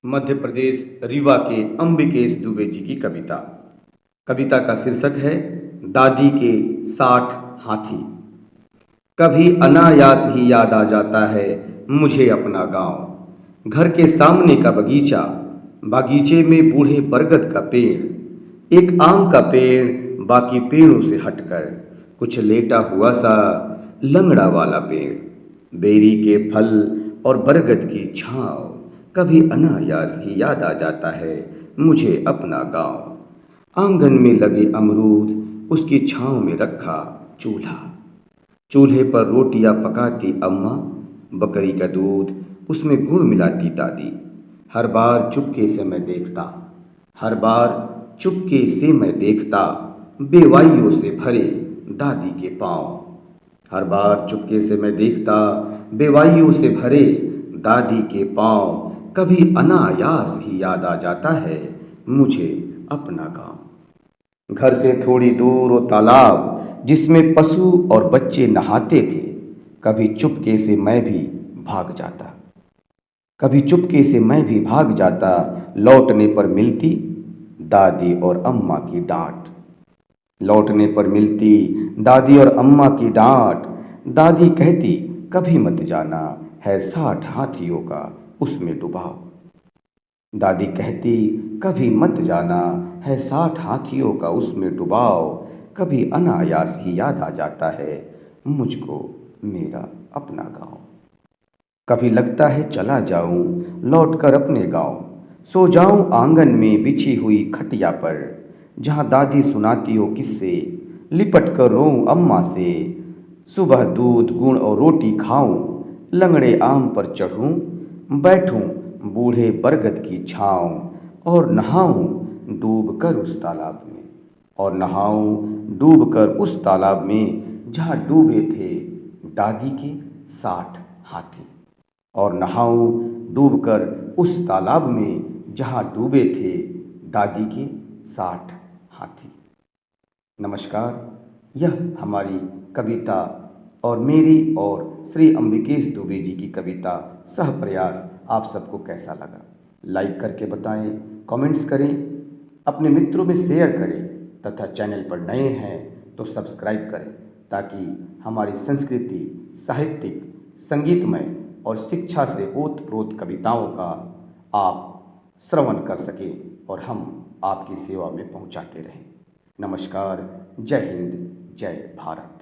मध्य प्रदेश रीवा के अंबिकेश दुबे जी की कविता। कविता का शीर्षक है दादी के 60 हाथी। कभी अनायास ही याद आ जाता है मुझे अपना गांव। घर के सामने का बगीचा, बागीचे में बूढ़े बरगद का पेड़, एक आम का पेड़ बाकी पेड़ों से हटकर, कुछ लेटा हुआ सा लंगड़ा वाला पेड़, बेरी के फल और बरगद की छाँव। कभी अनायास ही याद आ जाता है मुझे अपना गांव। आंगन में लगे अमरूद, उसकी छाँव में रखा चूल्हा, चूल्हे पर रोटियां पकाती अम्मा, बकरी का दूध उसमें गुड़ मिलाती दादी। हर बार चुपके से मैं देखता, हर बार चुपके से मैं देखता, बेवाइयों से भरे दादी के पाँव। हर बार चुपके से मैं देखता, बेवाइयों से भरे दादी के पाँव। कभी अनायास ही याद आ जाता है मुझे अपना गांव। घर से थोड़ी दूर वो तालाब जिसमें पशु और बच्चे नहाते थे। कभी चुपके से मैं भी भाग जाता, कभी चुपके से मैं भी भाग जाता। लौटने पर मिलती दादी और अम्मा की डांट, लौटने पर मिलती दादी और अम्मा की डांट। दादी कहती कभी मत जाना, है 60 हाथियों का उसमें डुबाव। दादी कहती कभी मत जाना, है 60 हाथियों का उसमें डुबाव। कभी अनायास ही याद आ जाता है मुझको मेरा अपना गांव। कभी लगता है चला जाऊं लौटकर अपने गांव, सो जाऊं आंगन में बिछी हुई खटिया पर, जहां दादी सुनाती हो किस्से, लिपट कर रोऊं अम्मा से। सुबह दूध गुड़ और रोटी खाऊं, लंगड़े आम पर चढ़ूं, बैठूं बूढ़े बरगद की छाँव, और नहाऊं डूब कर उस तालाब में, और नहाऊं डूब कर उस तालाब में जहाँ डूबे थे दादी के 60 हाथी, और नहाऊं डूबकर उस तालाब में जहाँ डूबे थे दादी के 60 हाथी। नमस्कार, यह हमारी कविता और मेरी और श्री अंबिकेश दुबे जी की कविता सह प्रयास आप सबको कैसा लगा? लाइक करके बताएं, कमेंट्स करें, अपने मित्रों में शेयर करें, तथा चैनल पर नए हैं तो सब्सक्राइब करें, ताकि हमारी संस्कृति, साहित्यिक, संगीतमय और शिक्षा से ओतप्रोत कविताओं का आप श्रवण कर सकें और हम आपकी सेवा में पहुंचाते रहें। नमस्कार, जय हिंद, जय भारत।